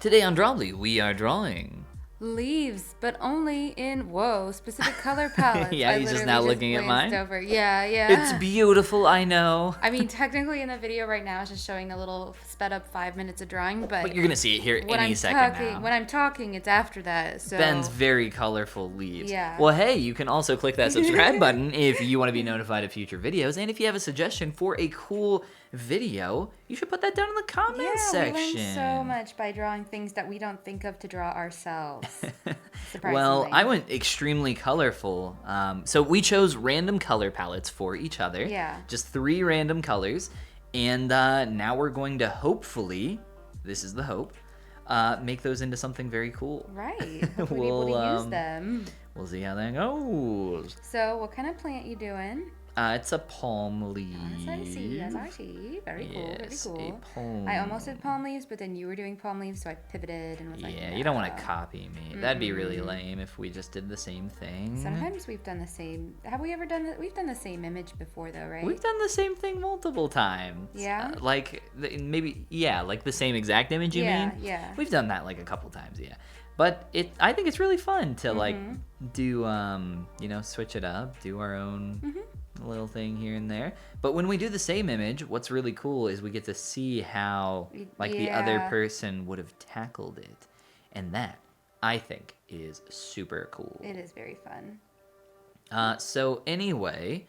Today on Drawbli, we are drawing. Leaves, but only in, specific color palettes. Yeah, he's just now looking at mine. Over. Yeah. It's beautiful, I know. I mean, technically in the video right now, it's just showing a little sped up 5 minutes of drawing, but you're going to see it here any second now. When I'm talking, it's after that. So Ben's very colorful leaves. Yeah. Well, hey, you can also click that subscribe button if you want to be notified of future videos. And if you have a suggestion for a cool video, you should put that down in the comments section. We learn so much by drawing things that we don't think of to draw ourselves. Well, I went extremely colorful. So we chose random color palettes for each other. Yeah. Just 3 random colors. And now we're going to hopefully, this is the hope, make those into something very cool. Right. Hopefully we'll be able to use them. We'll see how that goes. So what kind of plant you doing? It's a palm leaf. That's I see. Very cool. Yes, Very cool. a palm. I almost did palm leaves, but then you were doing palm leaves, so I pivoted and was like, Yeah, no. you don't want to copy me. That'd be really lame if we just did the same thing. Sometimes we've done the same. Have we ever done that? We've done the same image before, though, right? We've done the same thing multiple times. Yeah? Like the same exact image, you mean? Yeah. We've done that like a couple times, yeah. But I think it's really fun to like do, switch it up, do our own little thing here and there. But when we do the same image, what's really cool is we get to see how the other person would have tackled it. And that, I think, is super cool. It is very fun. So anyway,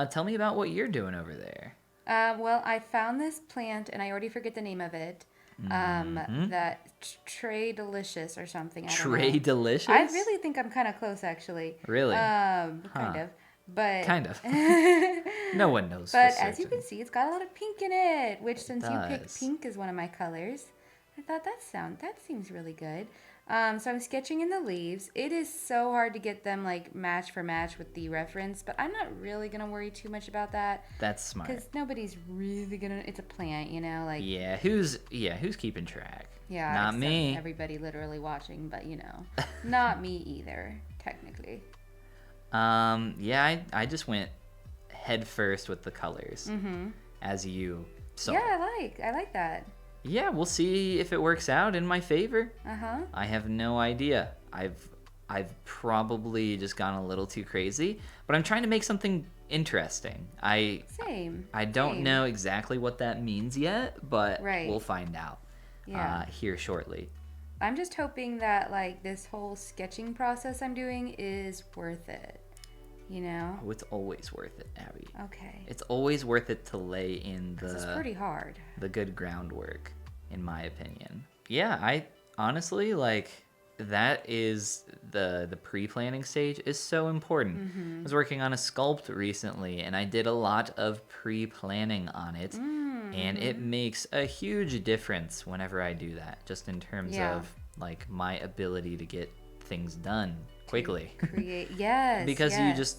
tell me about what you're doing over there. Well, I found this plant, and I already forget the name of it. That Tray Delicious or something. I don't know. Tray Delicious? I really think I'm kind of close, actually. Really? Kind of. But kind of. No one knows. But as you can see, it's got a lot of pink in it, which since you picked does. pink as one of my colors, I thought that seems really good. So I'm sketching in the leaves. It is so hard to get them like match for match with the reference, but I'm not really gonna worry too much about that. That's smart. Because nobody's really gonna. It's a plant, like. Yeah. Who's keeping track? Yeah. Not me. Everybody literally watching, but not me either, technically. Yeah. I just went head first with the colors, as you saw. Yeah, I like that. Yeah, we'll see if it works out in my favor. Uh-huh. I have no idea. I've probably just gone a little too crazy, but I'm trying to make something interesting. I don't know exactly what that means yet, but we'll find out here shortly. I'm just hoping that this whole sketching process I'm doing is worth it. Oh, it's always worth it, Abby. Okay. It's always worth it to lay in it's pretty hard. The good groundwork, in my opinion. Yeah, I honestly that is the pre-planning stage is so important. I was working on a sculpt recently, and I did a lot of pre-planning on it, and it makes a huge difference whenever I do that, just in terms of my ability to get things done quickly. Because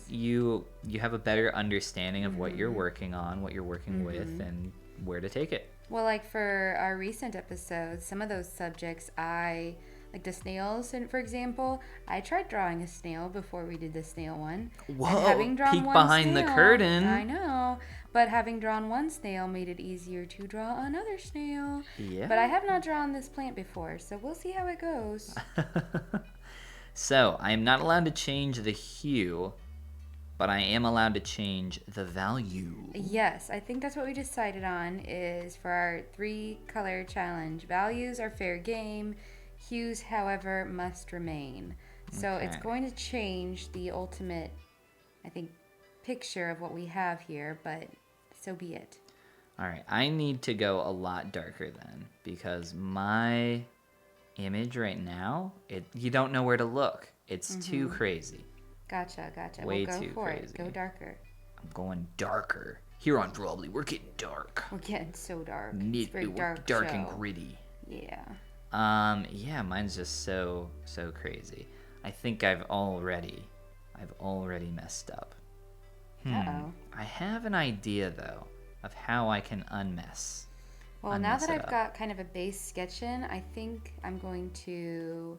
you have a better understanding of what you're working on, what you're working with, and where to take it. Well, for our recent episodes, some of those subjects the snails, for example, I tried drawing a snail before we did the snail one. Whoa, and having drawn peek one behind snail, the curtain. I know, but having drawn one snail made it easier to draw another snail. Yeah. But I have not drawn this plant before, so we'll see how it goes. So, I am not allowed to change the hue, but I am allowed to change the value. Yes, I think that's what we decided on is for our 3-color challenge. Values are fair game. Hues, however, must remain. So it's going to change the ultimate, I think, picture of what we have here, but so be it. All right, I need to go a lot darker then, because my image right now, you don't know where to look. It's too crazy. Gotcha. Way go too for crazy. it. Go darker. I'm going darker. Here on Drawbli, we're getting dark. We're getting so dark. It's very dark and gritty. Yeah. Yeah, mine's just so crazy. I think I've already messed up. Uh-oh. I have an idea though of how I can unmess. Well, now that I've got kind of a base sketch in, I think I'm going to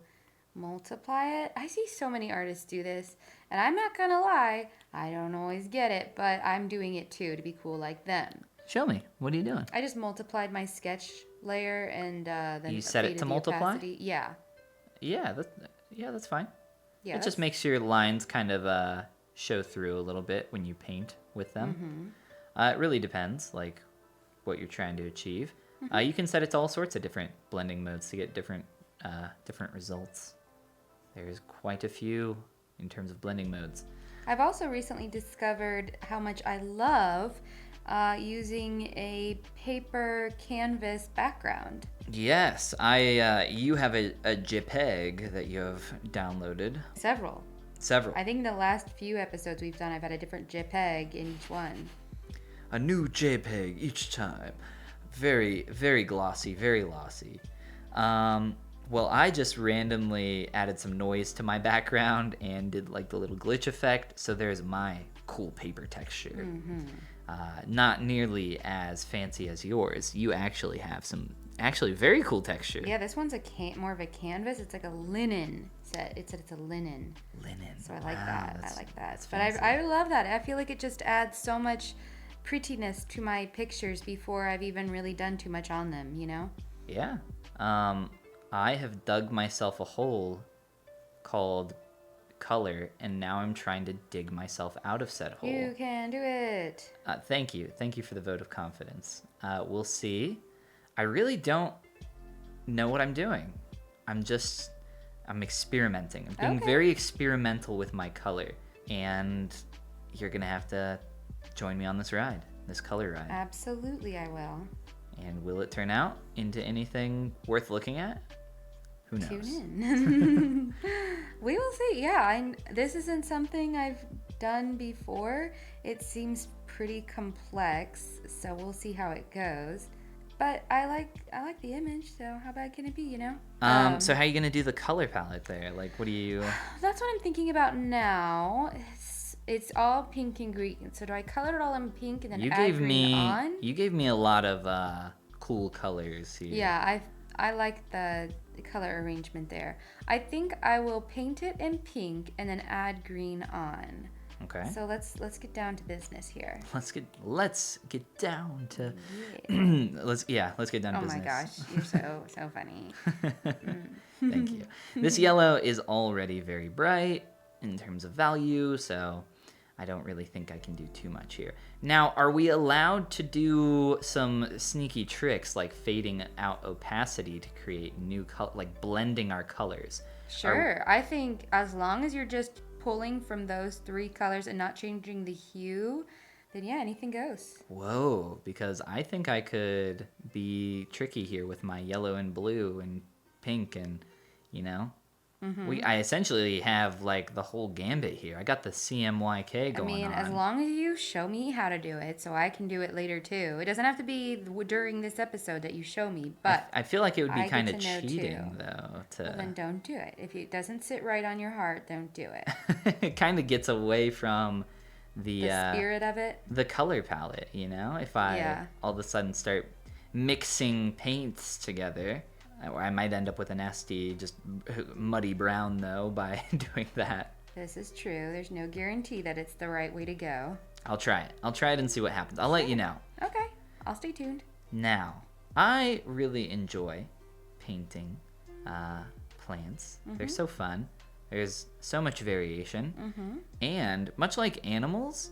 multiply it. I see so many artists do this, and I'm not gonna lie, I don't always get it, but I'm doing it too to be cool like them. Show me. What are you doing? I just multiplied my sketch layer and then you set it to multiply? Opacity. Yeah. Yeah, that's fine. Yeah. It just makes your lines kind of show through a little bit when you paint with them. It really depends, like what you're trying to achieve. You can set it to all sorts of different blending modes to get different results. There's quite a few in terms of blending modes. I've also recently discovered how much I love using a paper canvas background. Yes, you have a JPEG that you have downloaded. Several. Several. I think the last few episodes we've done, I've had a different JPEG in each one. A new JPEG each time. Very, very glossy, very lossy. Well, I just randomly added some noise to my background and did like the little glitch effect. So there's my cool paper texture. Not nearly as fancy as yours. You actually have some very cool texture. Yeah, this one's more of a canvas. It's like a linen set. It said it's a linen. Linen. So I like that. I like that. But fancy. I love that. I feel like it just adds so much prettiness to my pictures before I've even really done too much on them, you know? Yeah. I have dug myself a hole called color, and now I'm trying to dig myself out of said hole. You can do it. Thank you for the vote of confidence. We'll see. I really don't know what I'm doing. I'm experimenting. I'm being very experimental with my color, and you're gonna have to join me on this color ride. Absolutely, I will. And will it turn out into anything worth looking at? Who knows? Tune in. We will see. Yeah, this isn't something I've done before. It seems pretty complex, so we'll see how it goes. But I like the image, so how bad can it be, you know? So how are you gonna do the color palette there? Like, what do you? That's what I'm thinking about now. It's all pink and green. So do I color it all in pink and then add green on? You gave me a lot of cool colors here. Yeah, I like the color arrangement there. I think I will paint it in pink and then add green on. Okay. So let's get down to business here. Let's get down to let's get down to business. Oh my gosh, you're so funny. Thank you. This yellow is already very bright in terms of value, so I don't really think I can do too much here. Now, are we allowed to do some sneaky tricks like fading out opacity to create new color, like blending our colors? Sure. I think as long as you're just pulling from those three colors and not changing the hue, then yeah, anything goes. Whoa, because I think I could be tricky here with my yellow and blue and pink and, you know. I essentially have like the whole gambit here. I got the CMYK going on. As long as you show me how to do it so I can do it later too. It doesn't have to be during this episode that you show me, but I feel like it would be kind of cheating though. Well, then don't do it. If it doesn't sit right on your heart, don't do it. It kind of gets away from the spirit of it. The color palette, you know? If I all of a sudden start mixing paints together, I might end up with a nasty, just muddy brown, though, by doing that. This is true. There's no guarantee that it's the right way to go. I'll try it. I'll try it and see what happens. I'll let you know. Okay. I'll stay tuned. Now, I really enjoy painting plants. They're so fun. There's so much variation. And much like animals,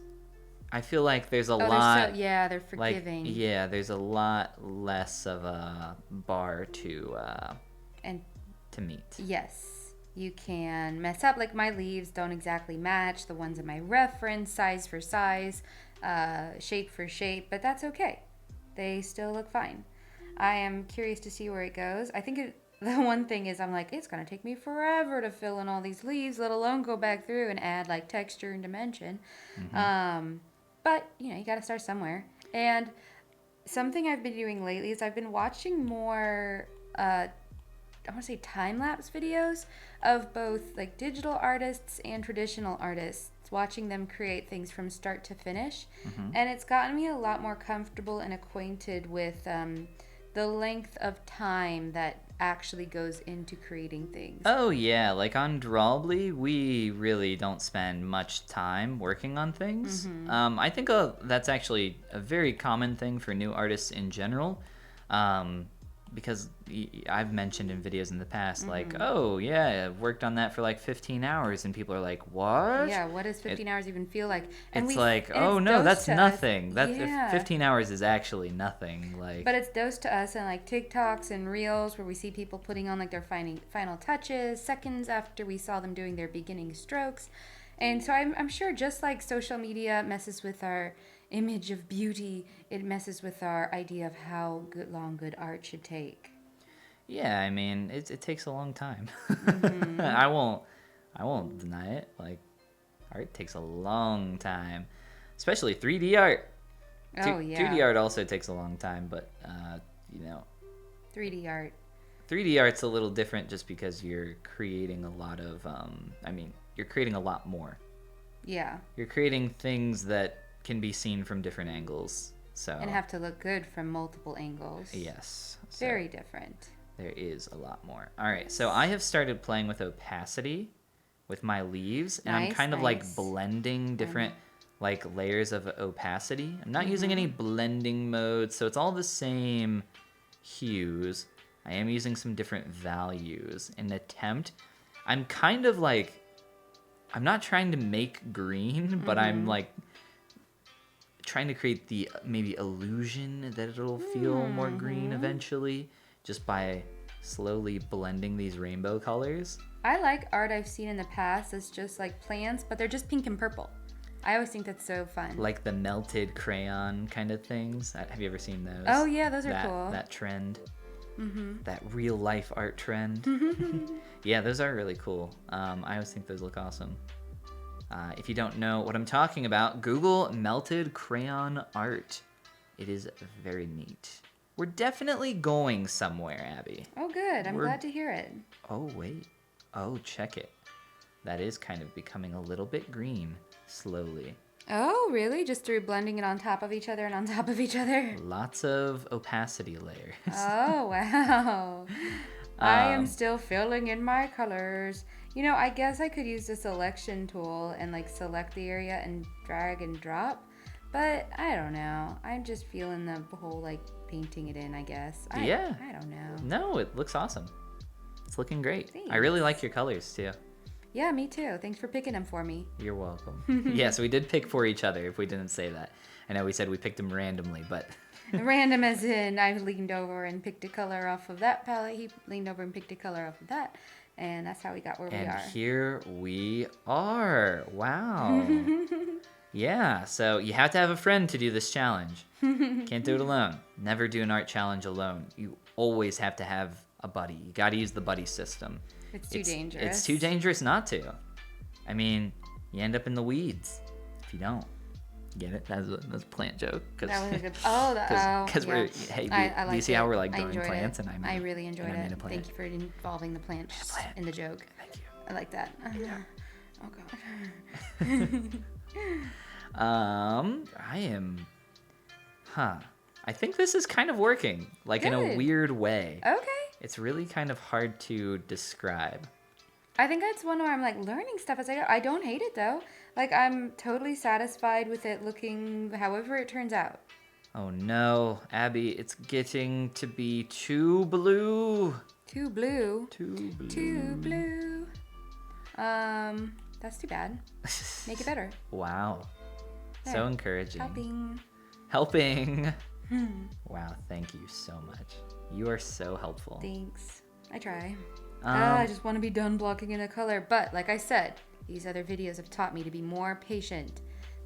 I feel like there's a lot. They're forgiving. There's a lot less of a bar to meet. Yes, you can mess up. Like my leaves don't exactly match the ones in my reference, size for size, shape for shape, but that's okay. They still look fine. I am curious to see where it goes. I think the one thing is I'm like, it's gonna take me forever to fill in all these leaves, let alone go back through and add like texture and dimension. But, you got to start somewhere. And something I've been doing lately is I've been watching more, I want to say time-lapse videos of both like digital artists and traditional artists, watching them create things from start to finish. And it's gotten me a lot more comfortable and acquainted with the length of time that actually goes into creating things. Oh yeah, like on Drawbli, we really don't spend much time working on things. I think that's actually a very common thing for new artists in general. because I've mentioned in videos in the past, like, oh yeah, I've worked on that for like 15 hours, and people are like, what? Yeah, what does 15 hours even feel like? And It's like, oh no, that's nothing. That Yeah. 15 hours is actually nothing. Like, but it's those to us and like TikToks and Reels where we see people putting on like their final touches seconds after we saw them doing their beginning strokes. And so I'm sure just like social media messes with our image of beauty, it messes with our idea of how good art should take. yeah, I mean, it takes a long time. I won't deny it. Like, art takes a long time, especially 3D art. Oh yeah. 2D art also takes a long time, but 3D art. 3D art's a little different just because you're creating a lot of you're creating a lot more. Yeah. You're creating things that can be seen from different angles. So and have to look good from multiple angles. Yes. So very different. There is a lot more. All right, so I have started playing with opacity with my leaves, and I'm kind of like blending different like layers of opacity. I'm not using any blending modes, so it's all the same hues. I am using some different values in an attempt. I'm kind of like, I'm not trying to make green, but I'm like trying to create the maybe illusion that it'll feel more green eventually, just by slowly blending these rainbow colors. I like art I've seen in the past that's just like plants, but they're just pink and purple. I always think that's so fun. Like the melted crayon kind of things. Have you ever seen those? Oh yeah, those are cool. That trend. That real life art trend. Yeah, those are really cool. I always think those look awesome. If you don't know what I'm talking about, Google melted crayon art. It is very neat. We're definitely going somewhere, Abby. Oh, good. I'm glad to hear it. Oh, wait. Oh, check it. That is kind of becoming a little bit green, slowly. Oh, really? Just through blending it on top of each other and on top of each other? Lots of opacity layers. Oh, wow. I am still filling in my colors. You know, I guess I could use the selection tool and like select the area and drag and drop, but I don't know. I'm just feeling the whole like painting it in, I guess. I don't know. No, it looks awesome. It's looking great. Thanks. I really like your colors too. Yeah, me too. Thanks for picking them for me. You're welcome. Yes, we did pick for each other if we didn't say that. I know we said we picked them randomly, but... Random as in I leaned over and picked a color off of that palette. He leaned over and picked a color off of that. And that's how we got where we are. And here we are. Wow. Yeah, so you have to have a friend to do this challenge. Can't do it alone. Never do an art challenge alone. You always have to have a buddy. You got to use the buddy system. It's too dangerous. It's too dangerous not to. I mean, you end up in the weeds if you don't. Get it? That's a plant joke. That was a good. Because we're. Hey, do you see how we're like growing plants? It. And I really enjoyed it. Thank you for involving the plants in the joke. Thank you. I like that. Yeah. Oh god. I am. I think this is kind of working, like in a weird way. Okay. It's really kind of hard to describe. I think that's one where I'm like learning stuff as I go. I don't hate it though. Like I'm totally satisfied with it looking however it turns out. Oh no, Abby, it's getting to be too blue. Too blue. Too blue. Too blue. That's too bad. Make it better. Wow. There. So encouraging. Helping. Wow, thank you so much. You are so helpful. Thanks. I try. I just want to be done blocking in a color. But like I said, these other videos have taught me to be more patient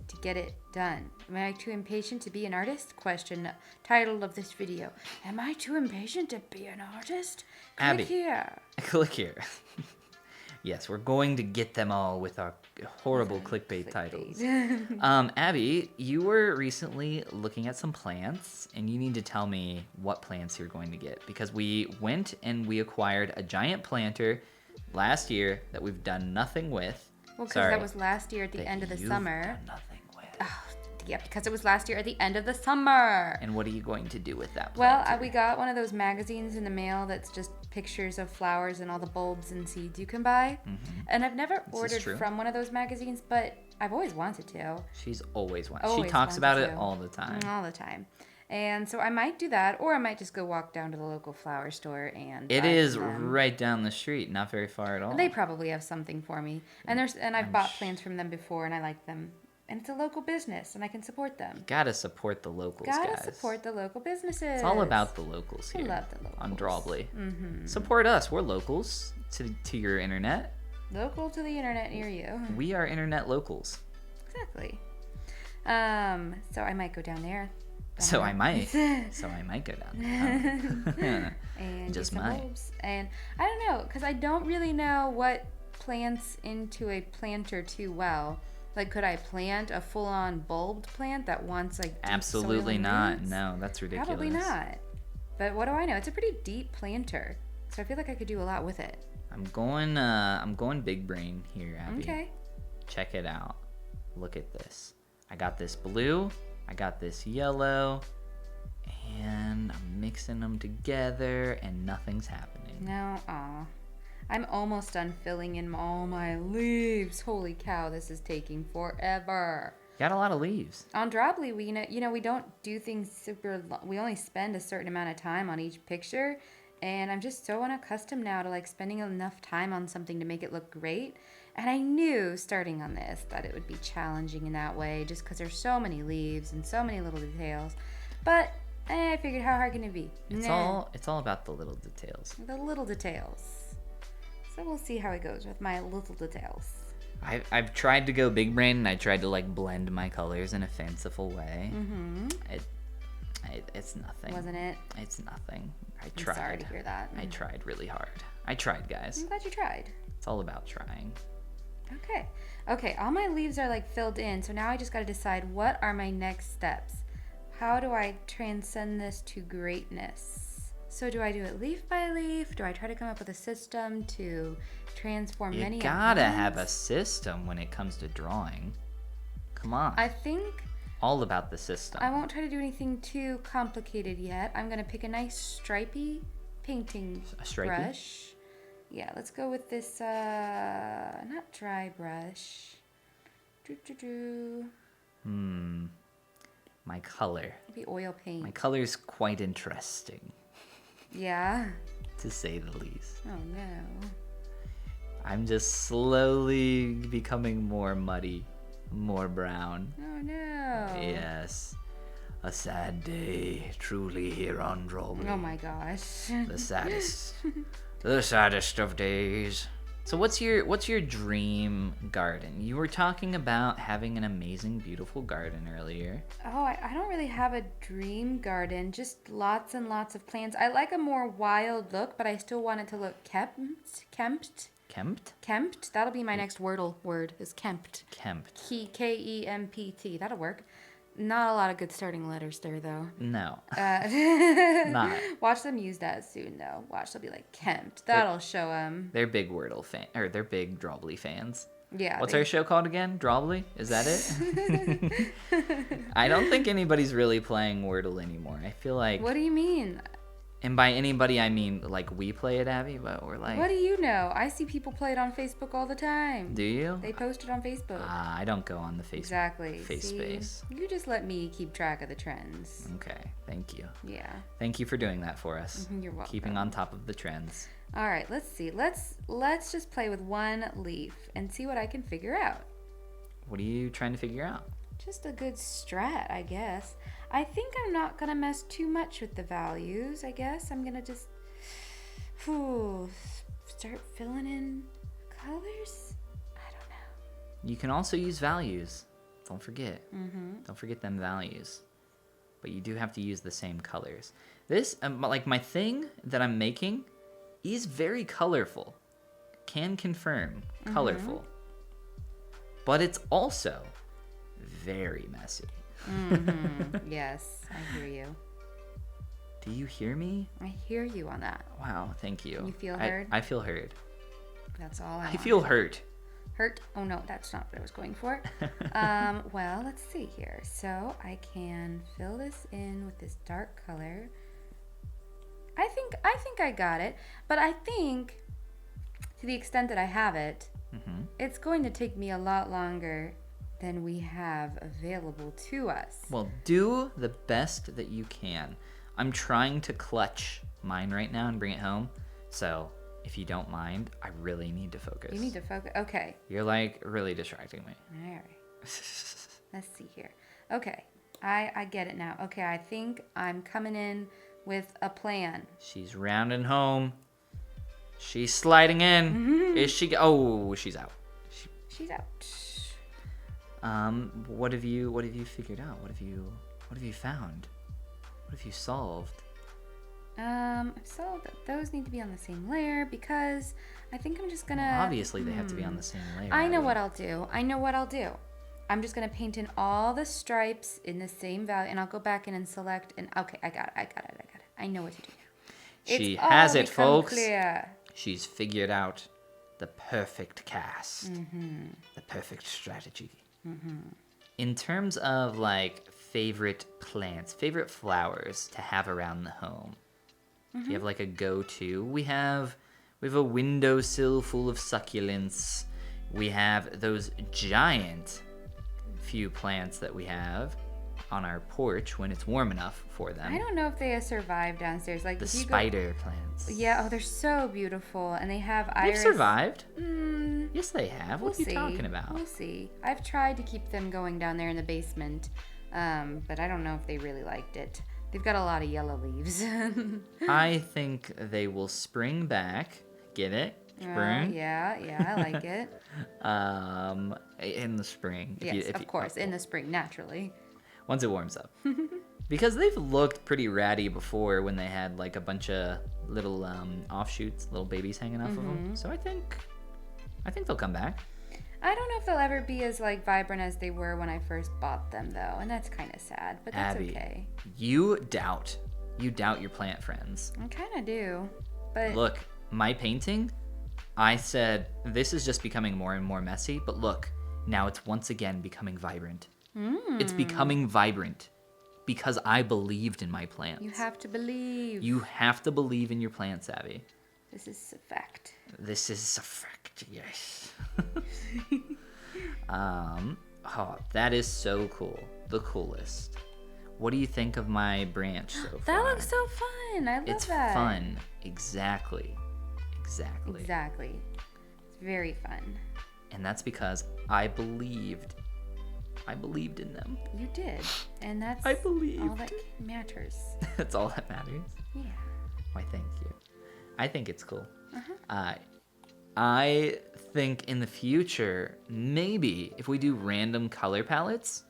to get it done. Am I too impatient to be an artist? Question. Title of this video. Am I too impatient to be an artist? Abby, click here. Click here. Yes, we're going to get them all with our horrible clickbait titles. Abby, you were recently looking at some plants, and you need to tell me what plants you're going to get, because we went and we acquired a giant planter last year that we've done nothing with. Well, because that was last year at the end of the summer. Done nothing with. Yeah, because it was last year at the end of the summer. And what are you going to do with that planter? planter? Well, we got one of those magazines in the mail that's just pictures of flowers and all the bulbs and seeds you can buy. Mm-hmm. And I've never ordered from one of those magazines, but I've always wanted to. She's always wanted. She talks about it all the time. All the time. And so I might do that, or I might just go walk down to the local flower store and It buy is from them. right down the street, not very far at all. They probably have something for me. And I've bought plants from them before, and I like them. And it's a local business, and I can support them. Gotta support the locals, Gotta guys. support the local businesses. It's all about the locals here. I love the locals. On Drawbli. Mm-hmm. Support us. We're locals to your internet. Local to the internet near you. We are internet locals. Exactly. So I might go down there. So I might go down there. And Just get some might. bulbs. And I don't know, because I don't really know what plants into a planter too well. Like, could I plant a full-on bulbed plant that wants like deep Absolutely soil not. roots? No, that's ridiculous. Probably not. But what do I know? It's a pretty deep planter, so I feel like I could do a lot with it. I'm going big brain here, Abby. Okay. Check it out. Look at this. I got this blue, I got this yellow, and I'm mixing them together and nothing's happening. No, I'm almost done filling in all my leaves. Holy cow, this is taking forever. Got a lot of leaves. On Drawbli, we don't do things super we only spend a certain amount of time on each picture, and I'm just so unaccustomed now to like spending enough time on something to make it look great. And I knew starting on this that it would be challenging in that way just because there's so many leaves and so many little details. But I figured, how hard can it be? It's all about the little details. The little details. So we'll see how it goes with my little details. I've tried to go big brain and I tried to like blend my colors in a fanciful way. Mm-hmm. It's nothing. Wasn't it? It's nothing. I'm sorry to hear that. I tried really hard. I tried, guys. I'm glad you tried. It's all about trying. Okay, all my leaves are like filled in, so now I just got to decide what are my next steps. How do I transcend this to greatness? So do I do it leaf by leaf? Do I try to come up with a system to transform many You at gotta once? have a system when it comes to drawing. Come on. I think all about the system. I won't try to do anything too complicated yet. I'm going to pick a nice stripy painting brush. Yeah, let's go with this, not dry brush. My color. Maybe oil paint. My color's quite interesting, Yeah. to say the least. Oh, no. I'm just slowly becoming more muddy, more brown. Oh, no. Yes. A sad day, truly, here on Drawbli. Oh, my gosh. The saddest. The saddest of days. So what's your dream garden? You were talking about having an amazing, beautiful garden earlier. Oh, I don't really have a dream garden, just lots and lots of plants. I like a more wild look, but I still want it to look kempt. Kempt? Kempt. That'll be my next word is kempt. Kempt. Kempt. That'll work. Not a lot of good starting letters there, though. No. Not. Watch them use that soon, though. Watch, they'll be like Kempt. That'll show them. They're big Wordle they're big Drawbli fans. Yeah. What's our show called again? Drawbli? Is that it? I don't think anybody's really playing Wordle anymore. I feel like. What do you mean? And by anybody, I mean like we play it, Abby, but we're like. What do you know? I see people play it on Facebook all the time. Do you? They post it on Facebook. I don't go on the Facebook. Exactly. Face space. You just let me keep track of the trends. Okay, thank you. Yeah. Thank you for doing that for us. You're welcome. Keeping on top of the trends. All right, let's see. Let's just play with one leaf and see what I can figure out. What are you trying to figure out? Just a good strat, I guess. I think I'm not going to mess too much with the values, I guess. I'm going to just start filling in colors. I don't know. You can also use values. Don't forget. Don't forget them values. But you do have to use the same colors. This, like my thing that I'm making is very colorful. Can confirm. Colorful. But it's also very messy. Yes, I hear you. Do you hear me? I hear you on that. Wow, thank you. You feel heard? I feel heard. That's all I I feel hurt. Hurt? Oh no, that's not what I was going for. Well, let's see here. So I can fill this in with this dark color. I think I got it, but I think to the extent that I have it, it's going to take me a lot longer than we have available to us. Well, do the best that you can. I'm trying to clutch mine right now and bring it home. So if you don't mind, I really need to focus. You need to focus. Okay. You're like really distracting me. All right. Let's see here. Okay. I get it now. Okay, I think I'm coming in with a plan. She's rounding home. She's sliding in. Is she? Oh, she's out. She's out. What have you figured out? What have you found? What have you solved? So those need to be on the same layer because I think I'm just gonna. Well, obviously, they have to be on the same layer. I know what I'll do. I'm just gonna paint in all the stripes in the same value, and I'll go back in and select. And okay, I got it. I know what to do now. She has it, folks. Clear. She's figured out the perfect cast, the perfect strategy. In terms of like favorite plants, favorite flowers to have around the home, do you have like a go-to? We have a windowsill full of succulents. We have those giant few plants that we have on our porch when it's warm enough for them. I don't know if they survive downstairs. Like the spider plants. Yeah, oh, they're so beautiful, and they have iris. They've survived. Yes, they have. What are you talking about? We'll see. I've tried to keep them going down there in the basement, but I don't know if they really liked it. They've got a lot of yellow leaves. I think they will spring back. Get it? Spring? Yeah, I like it. In the spring. Yes, of course, in the spring, naturally. Once it warms up. Because they've looked pretty ratty before when they had like a bunch of little offshoots, little babies hanging off of them. So I think they'll come back. I don't know if they'll ever be as like vibrant as they were when I first bought them though, and that's kind of sad, but that's Abby, okay. You doubt your plant friends. I kind of do, but look, my painting, I said this is just becoming more and more messy, but look, now it's once again becoming vibrant. It's becoming vibrant because I believed in my plants. You have to believe. You have to believe in your plants, Abby. This is a fact. This is a fact, yes. That is so cool. The coolest. What do you think of my branch so far? That looks so fun. I love that. It's fun. Exactly. It's very fun. And that's because I believed in them. You did. And that's I believed. all that matters. That's all that matters? Yeah. Why, thank you. I think it's cool. I think in the future, maybe if we do random color palettes,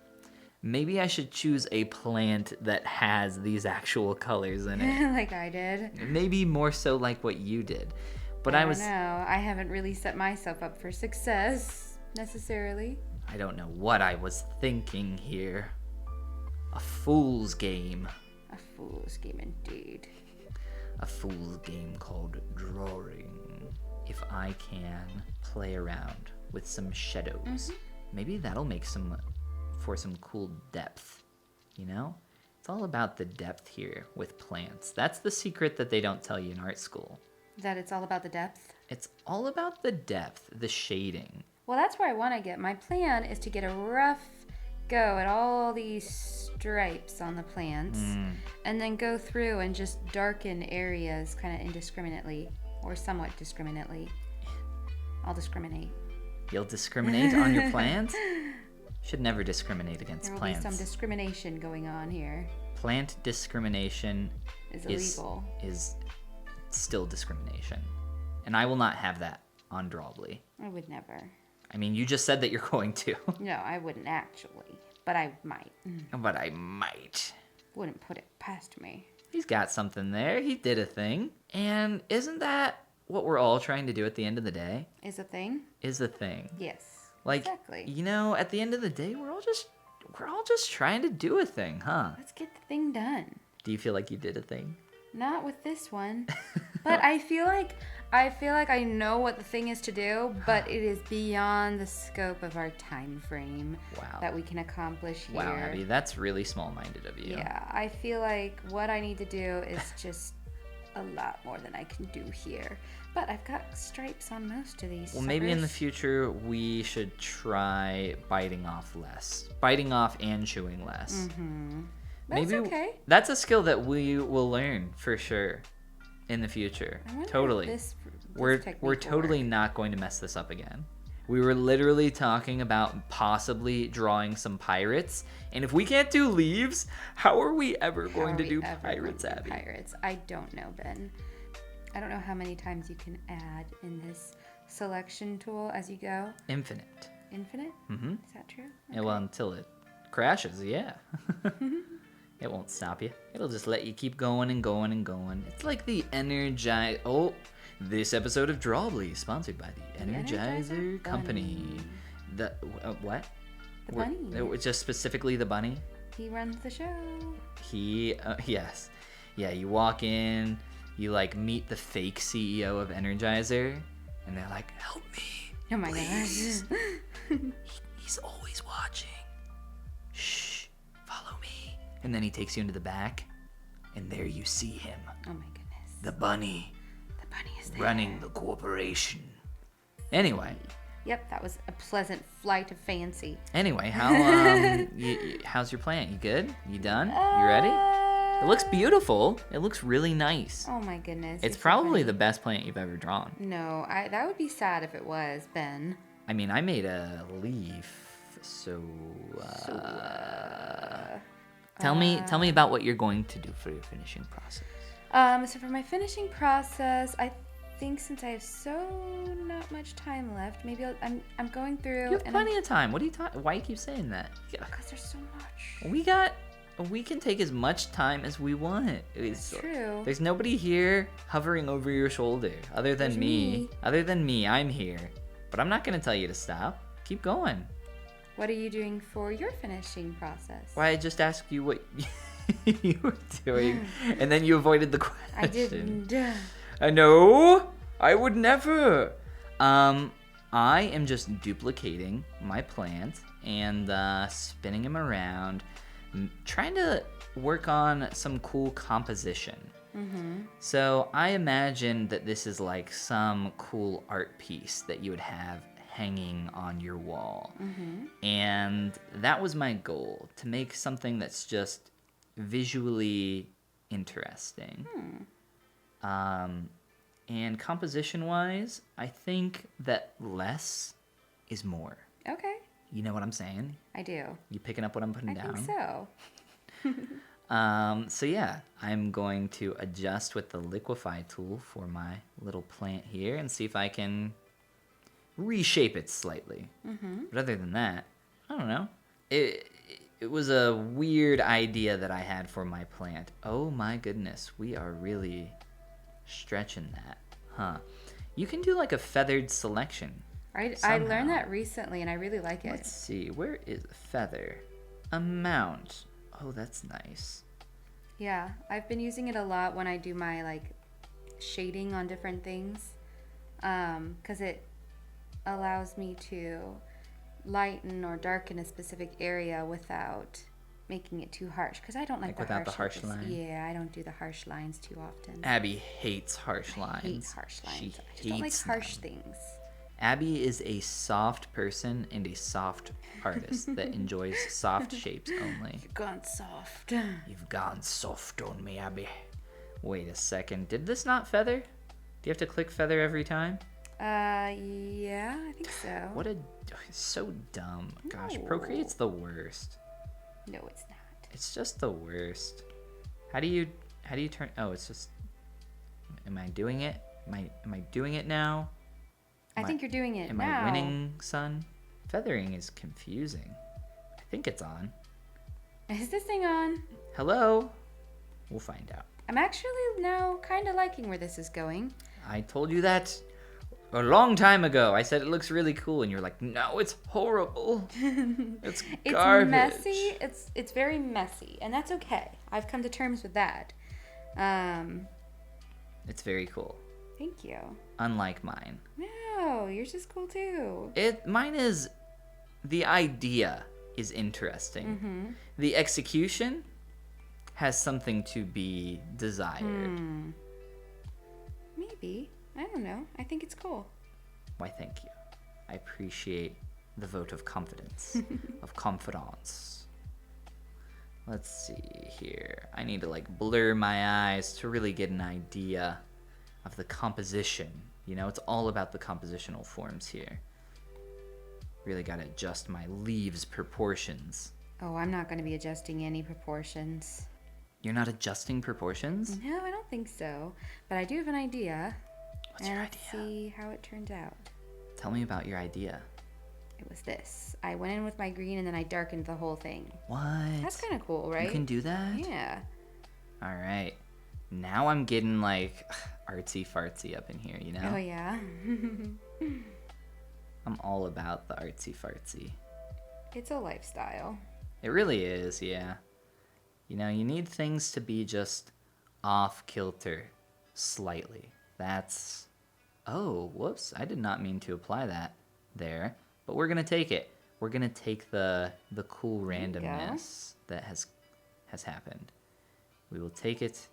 maybe I should choose a plant that has these actual colors in it. Like I did. Maybe more so like what you did. But I don't know. I haven't really set myself up for success necessarily. I don't know what I was thinking here. A fool's game. A fool's game indeed. A fool's game called drawing. If I can play around with some shadows, maybe that'll make for some cool depth, you know? It's all about the depth here with plants. That's the secret that they don't tell you in art school. That it's all about the depth? It's all about the depth, the shading. Well, that's where I want to get. My plan is to get a rough go at all these stripes on the plants and then go through and just darken areas kind of indiscriminately or somewhat discriminately. I'll discriminate. You'll discriminate on your plants? Should never discriminate against plants. There will be some discrimination going on here. Plant discrimination is illegal. Is still discrimination. And I will not have that on Drawbli. I would never. I mean, you just said that you're going to. No, I wouldn't actually. But I might. But I might. Wouldn't put it past me. He's got something there. He did a thing. And isn't that what we're all trying to do at the end of the day? Is a thing? Is a thing. Yes. Like, exactly. You know, at the end of the day, we're all just trying to do a thing, huh? Let's get the thing done. Do you feel like you did a thing? Not with this one. But I feel like I know what the thing is to do, but it is beyond the scope of our time frame that we can accomplish here. Wow, Abby, that's really small-minded of you. Yeah, I feel like what I need to do is just a lot more than I can do here. But I've got stripes on most of these. Well, maybe in the future we should try biting off less. Biting off and chewing less. Mm-hmm. Maybe That's okay. That's a skill that we will learn for sure in the future. Totally. We're totally not going to mess this up again. We were literally talking about possibly drawing some pirates, and if we can't do leaves, how are we ever going to do pirates, Abby? Pirates. I don't know, Ben. I don't know how many times you can add in this selection tool as you go. Infinite. Infinite? Mm-hmm. Is that true? Okay. Yeah, well, until it crashes, yeah. It won't stop you. It'll just let you keep going and going and going. It's like the Energize... Oh, this episode of Drawbli is sponsored by the Energizer Company. The what? The bunny. Just specifically the bunny? He runs the show. Yes. Yeah, you walk in, you like meet the fake CEO of Energizer, and they're like, help me. Oh my gosh. He's always watching. Shh, follow me. And then he takes you into the back, and there you see him. Oh my goodness. The bunny. The bunny is there. Running the corporation. Anyway. Yep, that was a pleasant flight of fancy. Anyway, how's your plant? You good? You done? You ready? It looks beautiful. It looks really nice. Oh my goodness. It's probably the best plant you've ever drawn. No, that would be sad if it was, Ben. I mean, I made a leaf, so tell me about what you're going to do for your finishing process. So for my finishing process, I think since I have not much time left, maybe I'm going through. You have plenty of time. What are you talking? Why you keep saying that? Because there's so much. We can take as much time as we want. It's true. There's nobody here hovering over your shoulder other than me. Other than me, I'm here. But I'm not going to tell you to stop. Keep going. What are you doing for your finishing process? Why, I just asked you what you were doing, and then you avoided the question. I didn't. No, I would never. I am just duplicating my plant and spinning him around, trying to work on some cool composition. Mm-hmm. So I imagine that this is like some cool art piece that you would have hanging on your wall. Mm-hmm. And that was my goal, to make something that's just visually interesting. And composition-wise, I think that less is more. Okay. You know what I'm saying? I do. You picking up what I'm putting down? I think so. So yeah, I'm going to adjust with the liquefy tool for my little plant here and see if I can reshape it slightly. Mm-hmm. But other than that, I don't know. It was a weird idea that I had for my plant. Oh my goodness, we are really stretching that, huh? You can do like a feathered selection. I learned that recently and I really like it. Let's see, where is feather? Amount. Oh, that's nice. Yeah, I've been using it a lot when I do my like shading on different things, because it allows me to lighten or darken a specific area without making it too harsh, because I don't like without the harsh line. Yeah, I don't do the harsh lines too often. Abby hates harsh lines. I hate harsh lines. She I just don't like harsh things. Abby is a soft person and a soft artist that enjoys soft shapes only. You've gone soft. You've gone soft on me, Abby. Wait a second. Did this not feather? Do you have to click feather every time? Yeah, I think so. What a... So dumb. Gosh, No. Procreate's the worst. No, it's not. It's just the worst. How do you turn... Oh, it's just... Am I doing it? Am I doing it now? I think you're doing it now. Am I winning, son? Feathering is confusing. I think it's on. Is this thing on? Hello? We'll find out. I'm actually now kind of liking where this is going. I told you that a long time ago. I said it looks really cool, and you're like, no, it's horrible. It's garbage. It's messy. It's very messy, and that's okay. I've come to terms with that. It's very cool. Thank you. Unlike mine. No, yours is cool too. Mine is... The idea is interesting. Mm-hmm. The execution has something to be desired. Maybe. I don't know. I think it's cool. Why, thank you. I appreciate the vote of confidence, of confidence. Let's see here. I need to like blur my eyes to really get an idea of the composition. You know, it's all about the compositional forms here. Really got to adjust my leaves proportions. Oh, I'm not going to be adjusting any proportions. You're not adjusting proportions? No, I don't think so. But I do have an idea. What's your idea? Let's see how it turns out. Tell me about your idea. It was this. I went in with my green and then I darkened the whole thing. What? That's kind of cool, right? You can do that? Yeah. All right. Now I'm getting like artsy fartsy up in here, you know? Oh, yeah. I'm all about the artsy fartsy. It's a lifestyle. It really is, yeah. You know, you need things to be just off kilter slightly. That's... Oh, whoops. I did not mean to apply that there. But we're going to take it. We're going to take the cool randomness that has happened. We will take it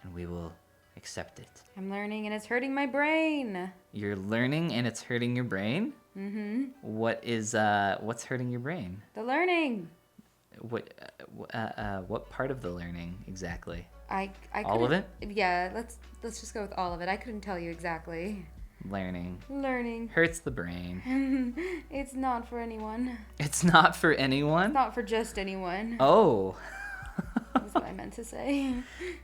and we will accept it. I'm learning and it's hurting my brain. You're learning and it's hurting your brain? Mm-hmm. What's hurting your brain? The learning. What part of the learning exactly? I all of it? Yeah, let's just go with all of it. I couldn't tell you exactly. Learning hurts the brain. It's not for anyone. It's not for anyone? It's not for just anyone. Oh. That's what I meant to say.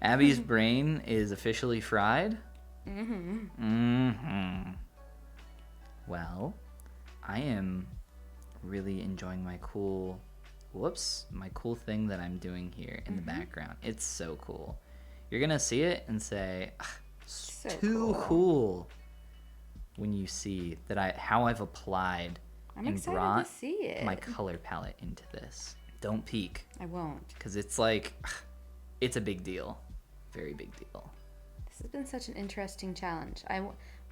Abby's brain is officially fried? Well, I am really enjoying my cool thing that I'm doing here in the background. It's so cool. You're gonna see it and say, So too cool when you see that how I've applied I'm and excited brought to see it. my color palette into this. Don't peek. I won't. Because it's like, it's a big deal. Very big deal. This has been such an interesting challenge.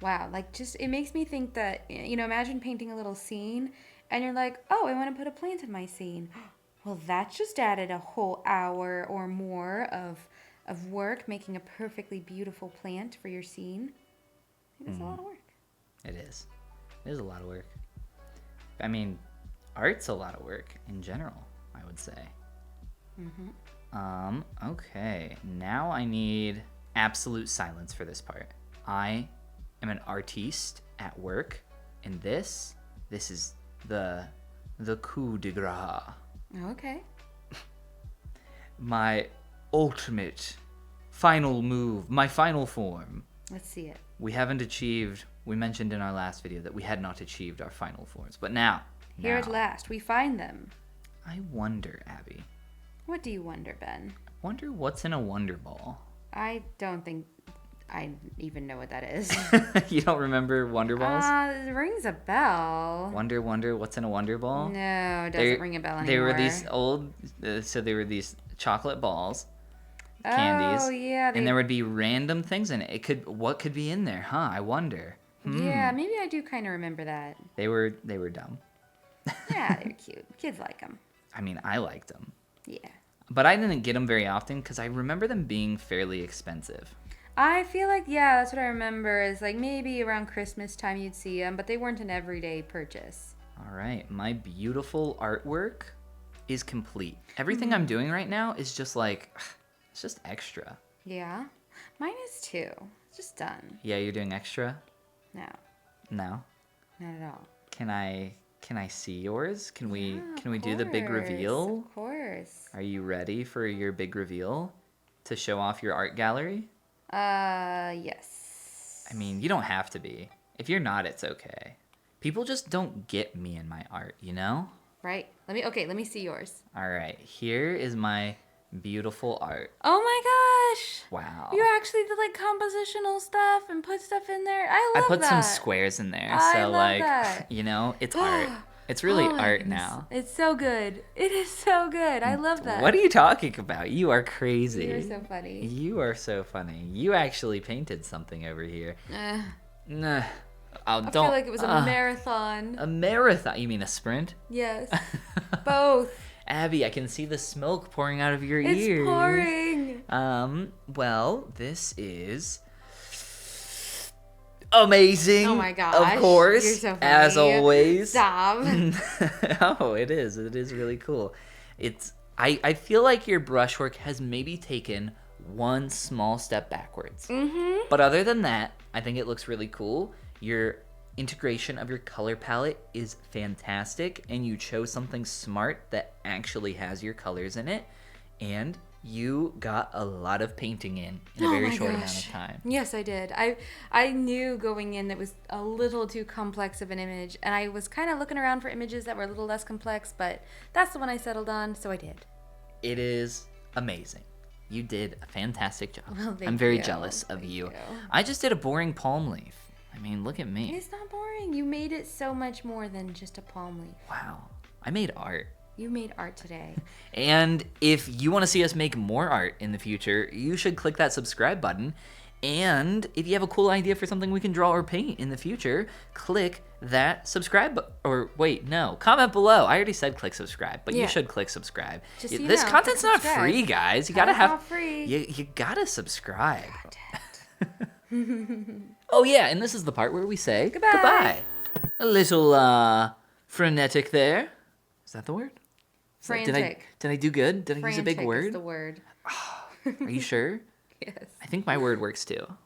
Wow, like just, it makes me think that, you know, imagine painting a little scene and you're like, oh, I want to put a plant in my scene. Well, that just added a whole hour or more of work making a perfectly beautiful plant for your scene. It's a lot of work. It is. It is a lot of work. I mean, art's a lot of work in general, I would say. Okay. Now I need absolute silence for this part. I am an artiste at work, and this is the coup de grace. Okay. My ultimate final move, my final form. Let's see it. We mentioned in our last video that we had not achieved our final forms, but now. Here at last, we find them. I wonder, Abby. What do you wonder, Ben? Wonder what's in a Wonder Ball. I don't think I even know what that is. You don't remember Wonder Balls? It rings a bell. Wonder, what's in a Wonder Ball? No, it doesn't ring a bell anymore. They were these old, they were these chocolate balls, candies. Oh, yeah. And there would be random things in it. What could be in there, huh? I wonder. Yeah, maybe I do kind of remember that. They were dumb. Yeah, they're cute. Kids like them. I mean, I liked them. Yeah. But I didn't get them very often because I remember them being fairly expensive. I feel like, yeah, that's what I remember is like maybe around Christmas time you'd see them, but they weren't an everyday purchase. All right. My beautiful artwork is complete. Everything I'm doing right now is just like, it's just extra. Yeah. Mine is too. It's just done. Yeah, you're doing extra? No. No? Not at all. Can I see yours? Can we Yeah, do the big reveal? Of course. Are you ready for your big reveal to show off your art gallery? Yes. I mean, you don't have to be. If you're not, it's okay. People just don't get me and my art, you know? Right. Let me see yours. All right. Here is my beautiful art. Oh my gosh. Wow. You actually did like compositional stuff and put stuff in there. I put some squares in there. I so love like, that. you know, it's art. It's really Oh my art goodness. now. It's so good. It is so good. I love that. What are you talking about? You are crazy. You're so funny. You are so funny. You actually painted something over here. Nah. I feel like it was a marathon. A marathon? You mean a sprint? Yes. Both. Abby, I can see the smoke pouring out of your It's ears. pouring. Well, this is amazing. Oh my gosh. Of course. You're so funny. As always. Stop. Oh, it is. It is really cool. I feel like your brushwork has maybe taken one small step backwards. Mm-hmm. But other than that, I think it looks really cool. Your integration of your color palette is fantastic, and you chose something smart that actually has your colors in it, and you got a lot of painting in a very short amount of time. Yes, I did. I knew going in that was a little too complex of an image, and I was kind of looking around for images that were a little less complex, but that's the one I settled on, so I did. It is amazing. You did a fantastic job. Well, I'm very you. jealous of Thank you. you. I just did a boring palm leaf. I mean, look at me. It's not boring. You made it so much more than just a palm leaf. Wow. I made art. You made art today. And if you want to see us make more art in the future, you should click that subscribe button. And if you have a cool idea for something we can draw or paint in the future, click that subscribe comment below. I already said click subscribe, but you should click subscribe. Just so this content's not free, guys. You gotta have not free. You gotta subscribe. Oh yeah, and this is the part where we say goodbye. A little frenetic there. Is that the word? Frantic. Did I do good? Did I use a big Frantic word? is the word. Are you sure? Yes. I think my word works too.